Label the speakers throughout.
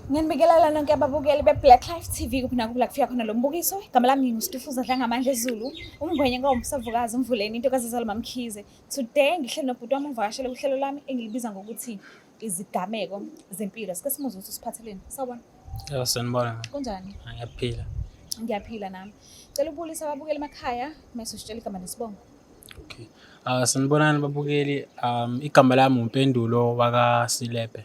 Speaker 1: Ngiyanibikelela nonke ababukeli be-Black Life TV kuphi nakuphi kufika khona lo mbukiso. Igama lami nginguStifuza Dlangamandla Zulu. Umngwenye ngawumsavukazi umvuleni into kaZazala Mamkhize. Today ngihleli nobhuti wami uvakashele uhlelo lami engilibiza ngokuthi izigameko zempilo. Sike simuzwe ukuthi usiphatheleni. Sawubona.
Speaker 2: Yebo sanibona.
Speaker 1: Kunjani?
Speaker 2: Ngiyaphila.
Speaker 1: Ngiyaphila nami. Cela ubulisa ababukeli emakhaya mase usitshela igama nesibongo.
Speaker 2: Okay. Sanibonani babukeli. Igama lami uMpendulo wakaSilepe.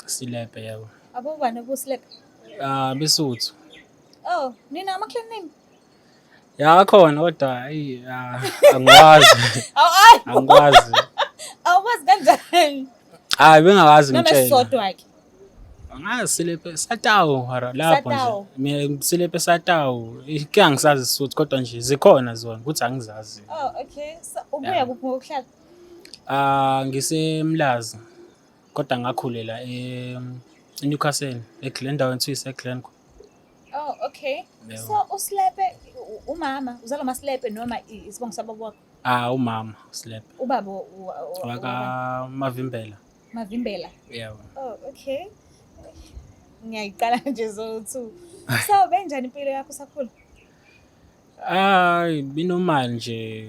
Speaker 2: Silepe yebo.
Speaker 1: Abobani kuSilepe?
Speaker 2: Besuthu.
Speaker 1: Oh, nina ama-clan name?
Speaker 2: Ya khona kodwa angikwazi. Angikwazi.
Speaker 1: Awukwazi kanjani?
Speaker 2: Bengawazi ngitshela.
Speaker 1: Noma sisodwa ke.
Speaker 2: Silepe Satawu lapho nje. Mina Silepe Satawu. Ike angisazi isuthu kodwa nje zikhona zona ukuthi angizazi.
Speaker 1: Oh, okay. So ubuya kuphi ngokuhlala?
Speaker 2: Ngisemlazi. Kodwa ngakhulela eNewcastle eGlendown eGlencoe.
Speaker 1: Oh, okay. So uSilepe umama uzalwa maSilepe noma isibongo sababo wakho?
Speaker 2: Umama uSilepe.
Speaker 1: Ubaba
Speaker 2: waka
Speaker 1: Mavimbela.
Speaker 2: Yebo.
Speaker 1: Oh, okay. Ngiyayiqala nje zo2. So benjani impilo yakho sakhula?
Speaker 2: Binomali nje.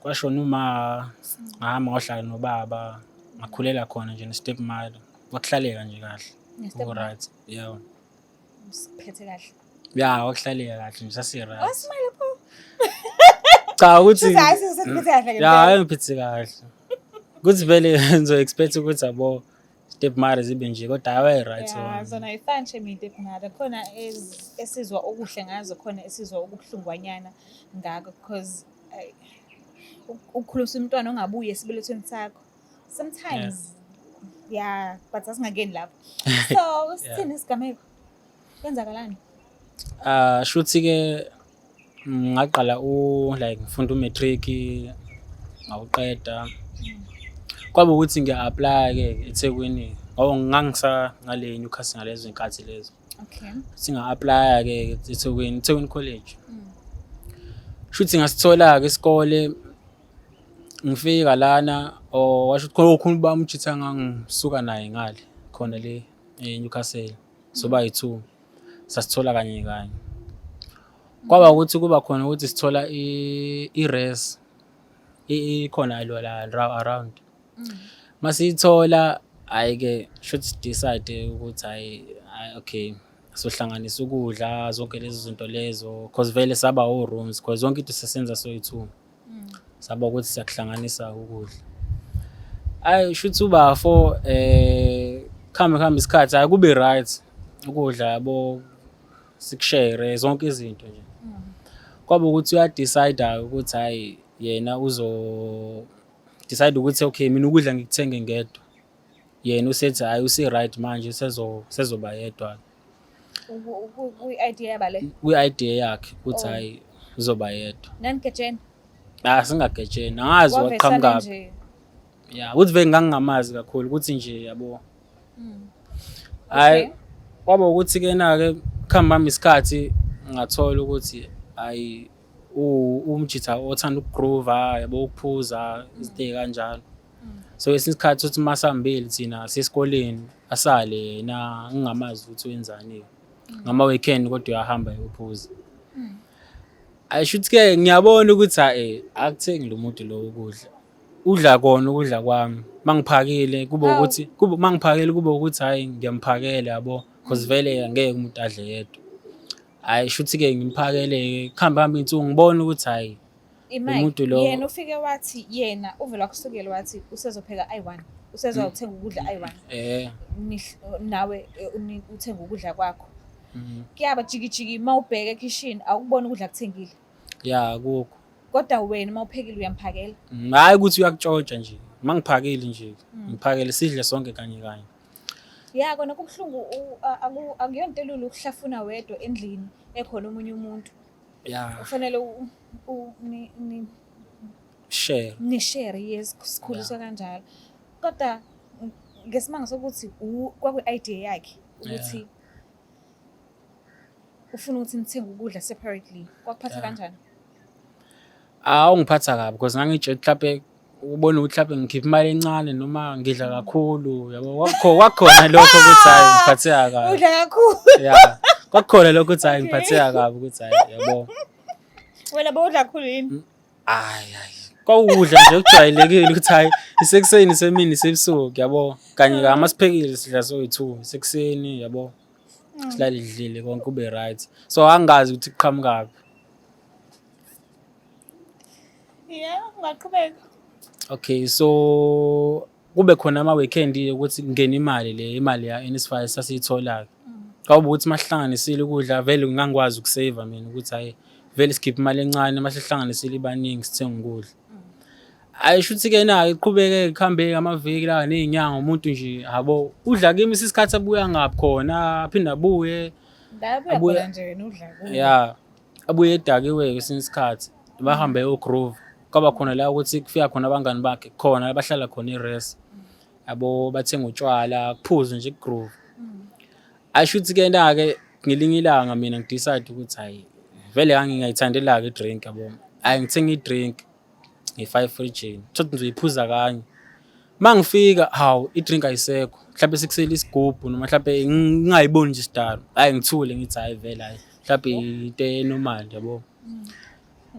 Speaker 2: Kwashona uma ngahamba ngohlala nobaba. Ngakhulela khona nje ne-step mother. Wakuhlaleka nje kahle. Right. Yebo.
Speaker 1: Usiphethe kahle.
Speaker 2: Ya, wakuhlaleka kahle nje sasi-right.
Speaker 1: Wasimile pho.
Speaker 2: Cha ukuthi
Speaker 1: usiphethe kahle ke.
Speaker 2: Ya, ngiphethe kahle. Kuthi vele ngizo-expect ukuthi yabo step mother zibe nje kodwa awayi-right.
Speaker 1: Ya, zona ayifani nje step mother. Khona esizwa okuhle ngazo, khona esizwa okubuhlungwanyana ngakho because ukukhulisa umntwana ongabuye esibelethweni sakho. Sometimes yeah, but asingangeni lapho. So sithini isigameko? Kwenzakalani?
Speaker 2: Shuthi ke ngaqala like ngifunda umatric ngawuqeda. Kwaba ukuthi ngiya-apply ke eThekwini. Ngangisa ngale Newcastle ngalezo inkathi lezo.
Speaker 1: Okay.
Speaker 2: Singa-apply ke eThekwini College. Shuthi ngasithola ke isikole ngifika lana washo ukuthi khona bami uJitha ngangisuka naye ngale khona le eNewcastle soba yi2 sasithola kanye kwaba ukuthi kuba khona ukuthi sithola i-race ikhona around masithola ayike should decide ukuthi okay sohlanganisa ukudla zonke lezi zinto lezo because vele saba rooms because zonke into sesenza soyi2 saba ukuthi siyakuhlanganisa ukudla should uba for khamba isikhathi akube right ukudla yabo sikushare zonke izinto nje kwaba ukuthi uya decide ukuthi yena uzo decide ukuthi okay mina ukudla ngikuthenge ngedwa yena usethi usi right manje sezoba yedwa
Speaker 1: ku-idea yabale
Speaker 2: ku-idea yakhe ukuthi uzoba yedwa
Speaker 1: nanigejene
Speaker 2: singagejene angazi waqhamuka ya uthi vele ngangingamazi kakhulu ukuthi nje yabo kwaba ukuthi ke na-ke khamba isikhathi ngathola ukuthi umjitha othanda ukugroove yabo ukuphuza izinto kanjalo so isikhathi uthi masambili thina sesikoleni asale yena ngingamazi ukuthi wenzani ngama weekend kodwa uyahamba uyophuza should ke ngiyabona ukuthi akuthengi lo muntu lo ukudla udla kona ukudla kwami mangiphakile kube ukuthi mangiphakile kube ukuthi ngiyamphakela yabo because vele angeke umuntu adle yedwa should ke ngimphakele khamba insuku ngibona ukuthi umuntu lo
Speaker 1: yena ufike wathi yena uvela kusukela wathi usezopheka i1 usezothenga ukudla i1 nawe uthenga ukudla kwakho kuyaba jikijiki mawubheka ekitchen awukubona ukudla kuthengile
Speaker 2: ya akukho
Speaker 1: kodwa wena mawuphekile uyamphakela
Speaker 2: hayi ukuthi uyakutshotsha nje mangiphakile nje ngiphakele sidle sonke kanye
Speaker 1: ya kona kubuhlungu akuyonto elula ukuhlafuna wedwa endlini ekhona omunye umuntu
Speaker 2: ya
Speaker 1: kufanele share yes sikhuliswa kanjalo kodwa ngesimanga sokuthi kwaku-idea yakhe ukuthi ufuna ukuthi nithenge ukudla separately kwakuphatha kanjani?
Speaker 2: Awungiphatha kabi because ngangitshela mhlawumbe ubone ukuthi mhlawumbe ngikhipha imali encane noma ngidla kakhulu yabo kwakhona lokho ukuthi hayi ngiphatheka kabi
Speaker 1: Udla kakhulu.
Speaker 2: ya kwakhona lokho ukuthi hayi ngiphatheka kabi ukuthi hayi yabo
Speaker 1: Wena bowudla kakhulu yini?
Speaker 2: hayi kwawudla nje okujwayelekile ukuthi hayi isekuseni semini sebusuku yabo kanye masiphekile sidla so-2 isekuseni yabo silale idlile konke kube right so angazi ukuthi kuqhamukaphi.
Speaker 1: Yeah, ungaqhubeka.
Speaker 2: Okay, so kube khona ama-weekend ukuthi kungena imali ya NSFAS sasiyithola-ke. Kwawuba ukuthi masihlanganisile ukudla vele ngangikwazi ukuseva mina ukuthi hayi vele sikhiphe imali encane masihlanganisile ibaningi sithenga ukudla. Hayi shuthi-ke na-ke kuqhubeke kuhambe amaviki la ney'nyanga umuntu nje yabo udla kimi isikhathi abuya ngaphi khona aphinde abuye
Speaker 1: Ngabe uyakhona nje wena udla kakhulu.
Speaker 2: ya abuye edakiwe kwesinye isikhathi bahambe oGrove kwaba khona la ukuthi kufika khona abangani bakhe khona bahlala khona iRes yabo bathenga utshwala kuphuzo nje kuGrove. Ashuthi-ke na-ke ngelinye ilanga mina ngidecide ukuthi hayi vele ngingayithandela-ke idrink yabo hayi ngithenga idrink nge-5 fridge thothi ngizoyiphuza kanye mangifika hawu idrink ayisekho mhlawumbe sikusele isigubhu noma mhlawumbe ngingayiboni nje isidalo hayi ngithule ngithi hayi vele hayi mhlawumbe into enormal yabo.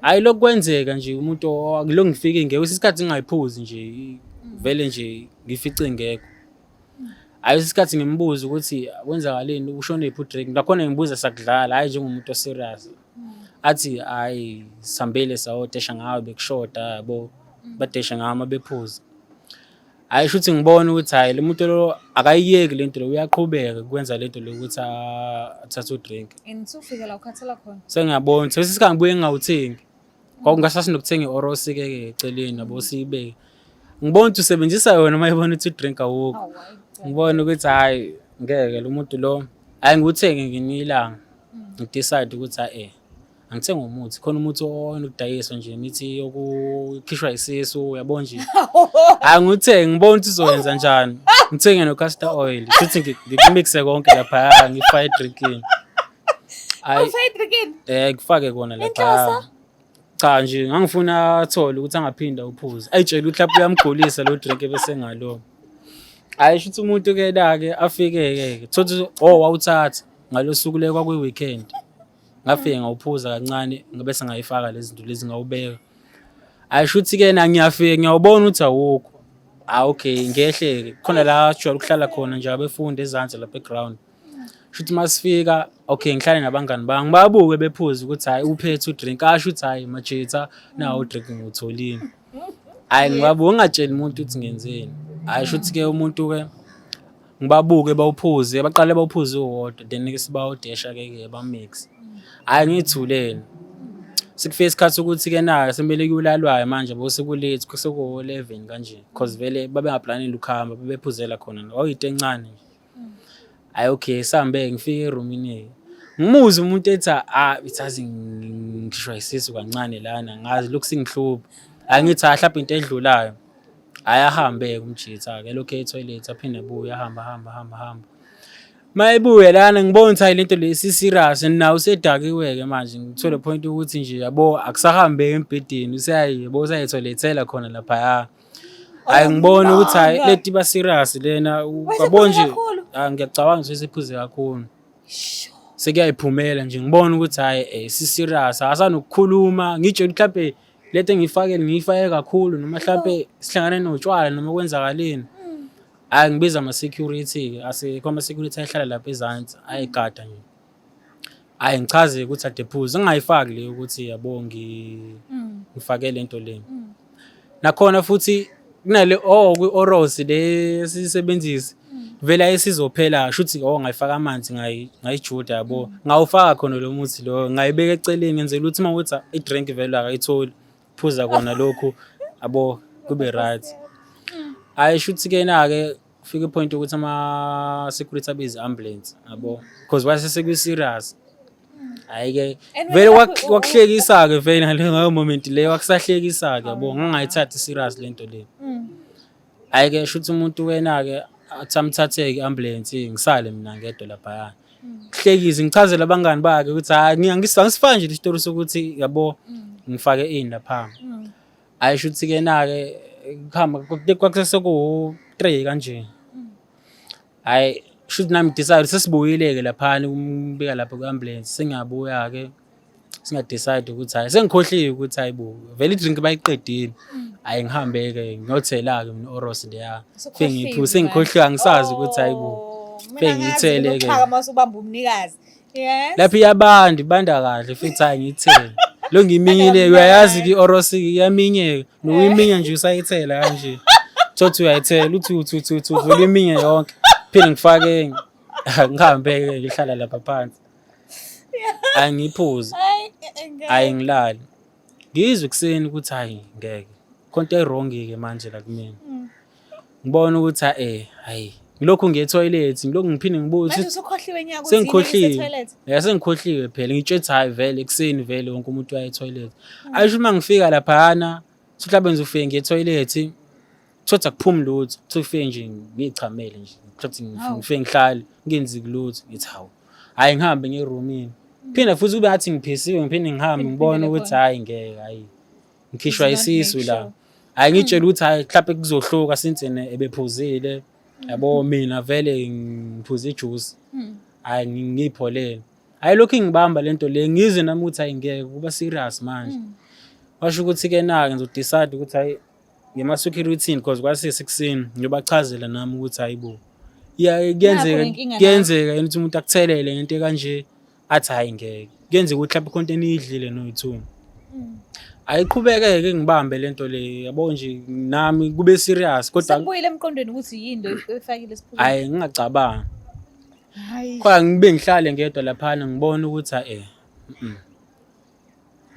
Speaker 2: Hayi lokwenzeka nje umuntu akulo ngifike ngeke isikhathi ngingayiphuzi nje vele nje ngifice ngekho. Hayi isikhathi ngimbuza ukuthi kwenzakaleni ushone iphu drink nakhona ngibuza sakudlala hayi njengomuntu oserious athi hayi sihambele sawotesha ngawe bekushoda yabo badesha ngama bephuza. Hayi shuthi ngibona ukuthi hayi le muntu lo akayiyeki lento lo uyaqhubeka kwenza lento lo ukuthi athathe udrink.
Speaker 1: Ufike la ukhathela khona.
Speaker 2: Sengiyabona sesikhathi ngibuye ngawuthengi kwakungasasi nokuthenga i-Orosi ke eceleni yabo siyibeke ngibona ukuthi usebenzisa yona mayibona ukuthi udrink awukho ngibona ukuthi hayi ngeke lo muntu lo hayi ngiwuthenge nginilanga ngidecide ukuthi hayi angithenga umuthi khona umuthi onokudayiswa nje imithi yokukhishwa isisu uyabona nje hayi ngithenge ngibona ukuthi uzoyenza njani ngithenge no castor oil futhi ngikumixe konke lapha ngifake drinkini hayi
Speaker 1: Ufake drinkini?
Speaker 2: Kufake kona lapha cha nje ngangifuna athole ukuthi angaphinda uphuze ayitshela ukuthi lapho uyamgolisa lo drink bese ngalo hayi shuthi umuntu ke la-ke afike-ke thothi wawuthatha ngalo suku le kwakuyi-weekend ngafike ngawuphuza kancane bese ngayifaka lezi zinto lezi ngawubeka. Hayi shuthi-ke na ngiyafika ngiyawubona ukuthi awukho okay ngehle-ke khona la jwayele ukuhlala khona nje abefundi ezansi lapha eground shuthi masifika okay ngihlale nabangani bami babuke bephuza ukuthi hayi uphethe udrink asho ukuthi hayi majita nawo udrink ngutholini hayi ngibabuka ngatshela umuntu ukuthi ngenzeni. Hayi shuthi-ke umuntu-ke ngibabuke bawuphuze baqale bawuphuze uwodwa then-ke sibawudesha-ke bamix hayi ngithulene sikufika isikhathi ukuthi-ke na semele kuyolalwayo manje bo sekulate sekuwu-11 kanje because vele babengaplanile ukuhamba bebephuzela khona wawuyinto encane nje. Hayi okay sihambe ngifike eroomini ngimuza umuntu ethi ithazi ngikhishwa isisu kancane lana ngazi lokhu singihlupha hayi ngithi mhlawumbe into edlulayo hayi ahambe umjitha-ke lokhu etoilet aphinde abuye ahamba mayebuye lana ngibona ukuthi hayi lento le serious nawe usedakiwe-ke manje ngithole point ukuthi nje yabo akusahambe embhedeni useyayebo usayetholethela khona lapha hayi ngibona ukuthi hayi leti ba serious lena uyabona nje ngiyacabanga ukuthi siphuze kakhulu sekuyayiphumela nje ngibona ukuthi hayi si-serious asanokukhuluma ngitsho mhlawumbe lento ngiyifake kakhulu noma mhlawumbe sihlangane notshwala noma kwenzakaleni hayi ngibiza ama-security-ke asekho ama-security ahlala lapha ezansi ayigada nje hayi ngichaze ukuthi adephuze ngingayifaki le ukuthi yabo ngifake lento le nakhona futhi kunale kwi-Orosi le sisebenzisa vele ayisizophela shuthi ngayifaka amanzi ngayijuda yabo ngawufaka khona lo muthi lo ngayibeka eceleni ngenzela ukuthi mawuthi i-drink vele akayitholi phuza kona lokhu abo kube right. Hayi shuthi-ke na-ke kufika ipoint ukuthi ama-security abize i-ambulance yabo because wase sekwi-serious. Hayi-ke vele wakuhlekisa-ke vele ngaleyo moment leyo wakusahlekisa-ke yabo ngangayithathi serious lento le. Hayi-ke shuthi umuntu wena-ke athi amthathe-ke i-ambulance ngisale mina ngedwa laphaya kuhlekise ngichazela abangani bakhe ukuthi hayi angisifani nje isitori sokuthi yabo ngifake ini lapha. Hayi shuthi-ke na-ke kuhamba kwakuseku-3 kanje. Hhayi shuthi nami decide sesibuyile-ke laphana umbika lapho ku-ambulance sengiyabuya-ke singa-decide ukuthi hhayi sengikhohliwe ukuthi hayi bo vele i-drink bayiqedile. Hhayi ngihambe-ke ngiyothela-ke mina u-Oros leya. Fike ngiphuze sengikhohliwe angisazi ukuthi hayi bo. Fike ngiyithele-ke.
Speaker 1: Ubamba umnikazi. Yes.
Speaker 2: Lapho iyabanda ibanda kahle futhi hayi ngiyithele. Lo ngiyiminyile uyayazi-ke i-Oros iyaminyeka nokuyiminya nje usayithela kanje. Thothi uyayithela uthi vele iminya yonke. Phinde ngifake ngihambe-ke ngihlala lapha phansi. Hayi ngiphuze. Hayi ngilali. Ngizwe ekuseni ukuthi hayi ngeke. Khonto e-wrong-ke manje la kumina. Ngibona ukuthi hayi ngilokhu ngiye e-toilet ngilokhu ngiphinde ngibuza
Speaker 1: Manje usukhohliwe nyaka
Speaker 2: sengikhohliwe. Sengikhohliwe phela ngitshe ukuthi hayi vele ekuseni vele wonke umuntu uya e-toilet. Ayisho uma ngifika laphana mhlawumbe nje ufike ngiye e-toilet thothi akuphumi lutho. Ufike nje ngichamele nje. Thothi ngifike ngihlale ngenzi lutho ngithi hawu. Hayi ngihambe nge-roomini. Phinde futhi kube ngathi ngiphisiwe ngiphinde ngihambe ngibone ukuthi hayi ngeke hayi. Ngikhishwa isisu la. Hayi ngitshela ukuthi hayi mhlawumbe kuzohluka since ebephuzile. Yabo mina vele ngiphuze ijuice. Hayi ngipholele. Hayi lokhu ngibamba lento le ngizwe nami ukuthi hayi ngeke kuba serious manje. Washo ukuthi-ke na-ke ngizodecide ukuthi hayi ngema-security because kwasesekseni ngiyobachazela nami ukuthi hayi bo. Kuyenzeka ukuthi umuntu akuthelele ngento kanje athi hayi ngeke. Kuyenzeka ukuthi mhlawumbe khonto eniyidlile noyithume. Ayiqhubeke-ke ngibambe lento le yabo nje nami kube serious kodwa
Speaker 1: Sekubuyile emqondweni ukuthi yini into efakile esiphuzweni.
Speaker 2: hayi ngingacabanga.
Speaker 1: Hayi.
Speaker 2: Kwa ngibe ngihlale ngedwa laphana ngibona ukuthi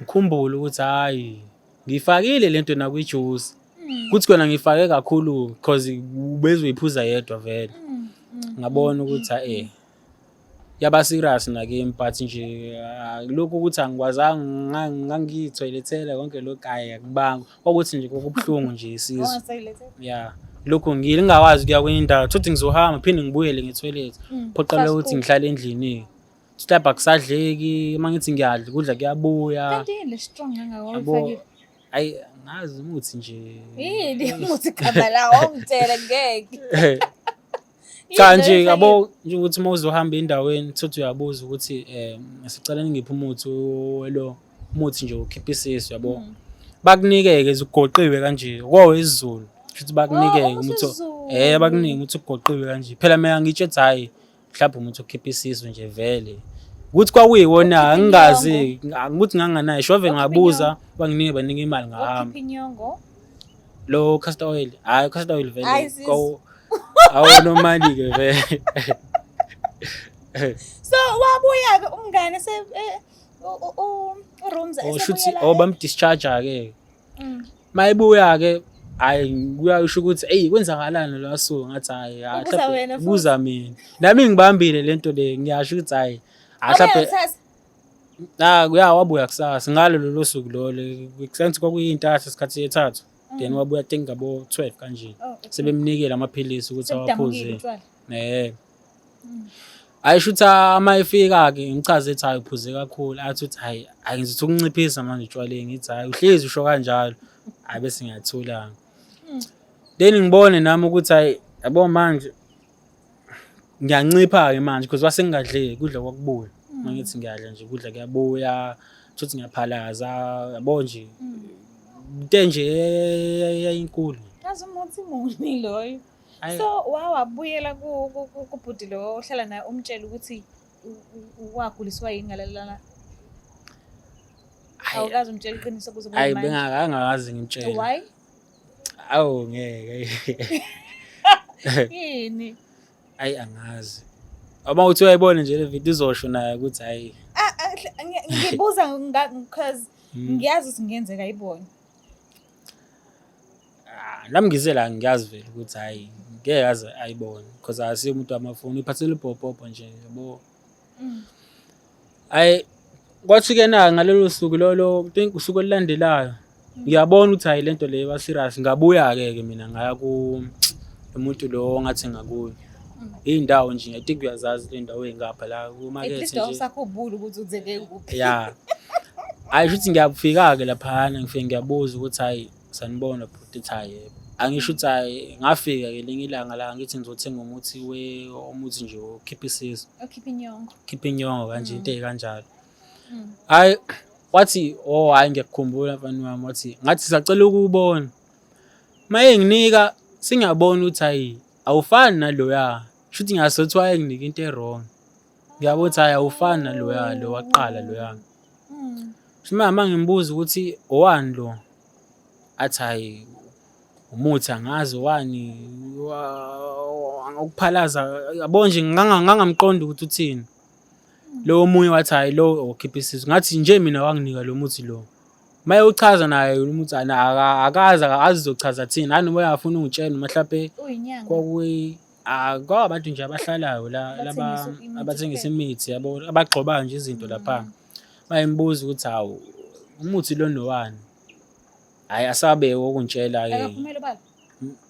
Speaker 2: ngikhumbule ukuthi hayi ngifakile lento na kwijuice. Kuthi kona ngifake kakhulu because ubezoyiphuza yedwa vele. Ngabona ukuthi yaba serious nakimi but nje lokho ukuthi angikwazanga ngangiyitoilethela konke lokho hayi akubanga. Ukuthi nje kokubuhlungu nje isizwe. Yeah. Lokho ngingakwazi kuya kwenye indawo thothi ngizohamba phinde ngibuyele nge-toilet. Phoqela ukuthi ngihlale endlini. Mhlawumbe akusadleki mangithi ngiyadla ukudla kuyabuya.
Speaker 1: Kanti yini le strong kangaka ufakile?
Speaker 2: Hayi ngazi umuthi nje.
Speaker 1: Yini umuthi khamba la ongitshela ngeke.
Speaker 2: Kanje yabo nje ukuthi mawuzohamba endaweni thothi uyabuza ukuthi sicela ngiphe umuthi lo umuthi nje ukhipha isisu yabo. Bakunike-ke ugoqiwe kanje kwawo isiZulu. Futhi bakunike-ke umuthi bakunike umuthi ugoqiwe kanje. Phela mina ngitshe hayi mhlawumbe umuthi ukhipha isisu nje vele. Ukuthi kwakuyiwona ngingazi ukuthi nganganayo shove ngabuza banginike banika imali ngahamba.
Speaker 1: Inyongo.
Speaker 2: Lo castor oil hayi castor oil vele awona mali-ke vele.
Speaker 1: So wabuya-ke umngane u-rooms
Speaker 2: shuthi bamdischarge-ke. Mayibuya-ke hayi kuyasho ukuthi kwenzakalani la so ngathi hayi buza mina. Nami ngibambile lento le ngiyasho ukuthi hayi mhlawumbe wabuya kusasa ngalo lolo suku lolo kusenze kwakuyintatha isikhathi sethathu. Then wabuya think ngabo 12 kanje. Sebemnikele amaphilisi ukuthi awaphuze. Ayisho ukuthi ama efika-ke ngichaze ethi hayi uphuze kakhulu athi uthi hayi angizothi ukunciphisa manje utshwaleni ngithi hayi uhlezi usho kanjalo. Hayi bese ngiyathula. Then ngibone nami ukuthi hayi yabo manje ngiyancipha-ke manje because wasengingadleki kudla kwakubuya. Mangithi ngiyadla nje kudla kuyabuya futhi ngiyaphalaza yabo nje. Into nje yayinkulu.
Speaker 1: Yazi umuthi muni loyo. So wabuyela kubhudi lo ohlala naye umtshela ukuthi waguliswa yini ngalalana. Awukazi umtshela iqiniso kuze kube manje.
Speaker 2: Hayi bengakazi ngimtshela.
Speaker 1: Why?
Speaker 2: Awu ngeke.
Speaker 1: Yini?
Speaker 2: Hayi angazi. Uma uthi uyayibona nje le video izosho naye ukuthi hayi.
Speaker 1: Ngibuza because ngiyazi ukuthi ngenzeka ayibone.
Speaker 2: Nami ngizela ngiyazi vele ukuthi hayi ngeke yazi ayibone because asiyo umuntu wamafoni iphathele ibhobhobho nje yabo. Hayi kwathi-ke na ngalelo suku lolo think usuku olulandelayo ngiyabona ukuthi hayi lento le ba serious ngabuya-ke mina ngaya umuntu lo ngathi ngakuyo. Indawo nje I think uyazazi le ndawo engapha la kumakethe nje.
Speaker 1: At least usakhumbula ukuthi uzeke kuphi.
Speaker 2: Yeah. Hayi futhi ngiyafika-ke laphana ngifike ngiyabuza ukuthi hayi sanibona bhuti, ithi hhayi yebo. Angisho ukuthi hhayi ngafika ngelinye ilanga la ngithi ngizothenga umuthi nje okhipha isisu,
Speaker 1: okhipha inyongo.
Speaker 2: khipha inyongo kanje into ey'kanjalo.
Speaker 1: Mm.
Speaker 2: Hhayi wathi hhayi ngiyakukhumbula mfana wami, wathi ngathi sisacela ukuwubona. Uma enginika singiyabona ukuthi hhayi awufani naloya, shuthi ngiyasuthi wayenginika into e-wrong. Ngiyabona ukuthi hhayi awufani naloya lo waqala loya.
Speaker 1: Mm.
Speaker 2: Uma ngimbuza ukuthi owani lo, athi hhayi umuthi angazi owani ukuphalaza, yabo nje ngangamqondi ukuthi uthini. Lo omunye wathi hhayi lo okhipha isisu. Ngathi nje mina wanginika lo muthi lo. Uma ewuchaza naye lo muthi akazi uzochaza thini. Nanoma uyafuna ungitshela noma mhlawumbe
Speaker 1: Uyinyanga.
Speaker 2: kwabantu nje abahlalayo la
Speaker 1: Abathengisa imithi
Speaker 2: abathengisa imithi yabo, abagxobayo nje izinto lapha. Bayimbuza ukuthi hawu umuthi lo nowani. Hhayi asabe ukungitshela-ke.
Speaker 1: Akaphumela ubala.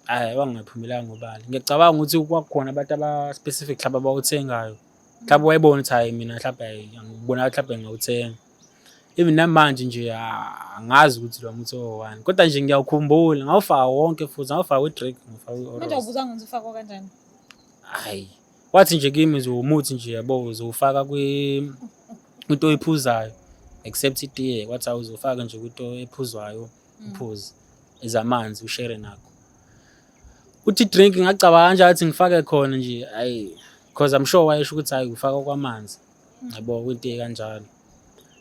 Speaker 2: Hhayi wangaphumelanga ubala. Ngiyacabanga ukuthi kwakukhona abantu aba-specific mhlawumbe abawuthengayo. Mhlawumbe wayebona ukuthi hhayi mina mhlawumbe angibona mhlawumbe ngawuthenga. Even namanje nje angazi ukuthi lo muthi owani. Kodwa nje ngiyawukhumbula, ngawufaka wonke futhi, ngawufaka we-drink, ngawufaka
Speaker 1: Manje
Speaker 2: we-oros.
Speaker 1: awubuzanga ukuthi ufakwa kanjani?
Speaker 2: Hhayi wathi nje kimi umuthi nje yabo uzowufaka kwinto oyiphuzayo except itiye. Wathi awuzofaka nje kwinto ephuzwayo uphuze ezamanzi ushere nakho. Uthi drink ngacabanga nje athi ngifake khona nje hhayi because I'm sure wayesho ukuthi hhayi ufaka kwamanzi yabo kwinto ekanjalo.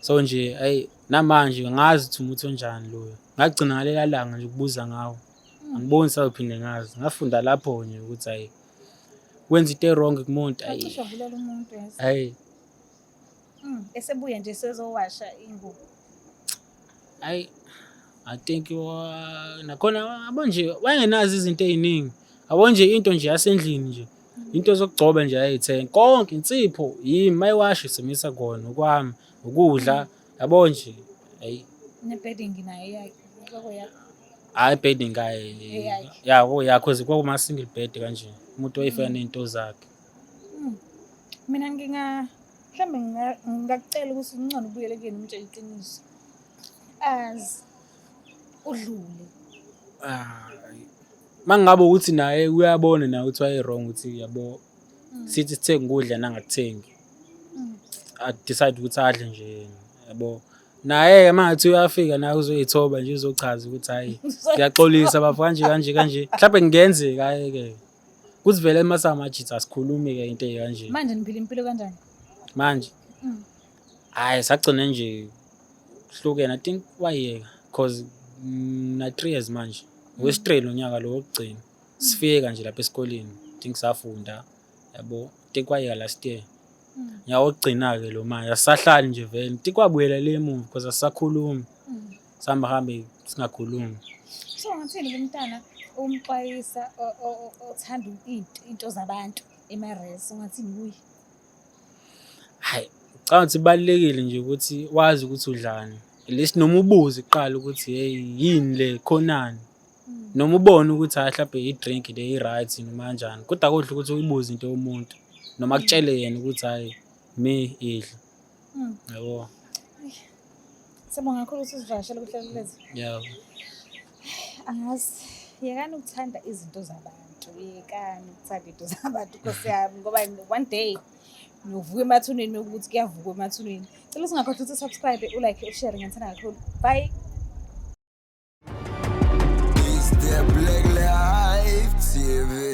Speaker 2: So nje hhayi namanje ngazi ukuthi umuthi onjani loyo. Ngagcina ngalela langa nje ukubuza ngawo. Angiboni sazophinde ngazi. Ngafunda lapho nje ukuthi hhayi wenza into e-wrong kumuntu hhayi.
Speaker 1: Cishe wabulela umuntu yazi.
Speaker 2: Hhayi
Speaker 1: Esebuya nje sezowasha ingubo.
Speaker 2: hhayi I think nakhona yabo nje wayengenazo izinto ey'ningi. Yabo nje into nje yasendlini nje. Into zokugcoba nje ayayithenga. Konke insipho yimi mayiwashe simisa kona okwami, ukudla yabo nje hhayi.
Speaker 1: Ne-bedding nayo yakhe.
Speaker 2: Hhayi bedding hhayi. Ya cause kwakuma-single bed kanje. Umuntu wayefika ney'nto zakhe.
Speaker 1: Mina mhlambe ngingakucela ukuthi ungcono ubuyele kuyena umtshele iqiniso. Azi udlule.
Speaker 2: Mangabe ukuthi naye uyabona naye ukuthi waye-wrong ukuthi yabo sithi sithenga ukudla nangakuthengi. Decide ukuthi adle nje yena yabo. Naye mangathi uyafika naye uzoyithoba nje uzochaza ukuthi hhayi ngiyaxolisa bafo kanje. Mhlawumbe kungenzeka-ke. Kuthi vele masamajithi asikhulumi-ke into ey'kanje.
Speaker 1: Manje niphila impilo kanjani?
Speaker 2: Manje hhayi sagcina nje hlukene. I think wayeka cause na 3 years manje. Wesi-3 lo nyaka lo wokugcina. Sifika nje lapha esikoleni. I think safunda yabo. I think wayeka last year. Nyaka wokugcina-ke lo manje asisahlali nje vele. I think wabuyela le emuva because asisakhulumi. Sihamba hambe singakhulumi.
Speaker 1: So ngathini lo mntana umxwayisa othanda into zabantu emaresi ungathini kuye?
Speaker 2: Hhayi ngicabanga ukuthi kubalulekile nje ukuthi wazi ukuthi udlani. At least noma ubuze kuqala ukuthi hey yini le khonani. Noma ubone ukuthi hhayi mhlawumbe i-drink le i-right noma kanjani. Kodwa kodwa ukuthi uyibuze into yomuntu noma akutshele yena ukuthi hhayi me idla. Yabo.
Speaker 1: Sibonga kakhulu ukuthi usivakashele kuhlelo lethu.
Speaker 2: Yebo.
Speaker 1: Angazi yekani ukuthanda izinto zabantu, yekani ukuthanda izinto zabantu Nkosi yami ngoba one day niyovuka emathuneni ukuthi kuyavukwa emathuneni. Cela singakhohlwa ukuthi subscribe, ulike, ushare ngiyithanda kakhulu. Bye.
Speaker 3: It's the Black Life TV.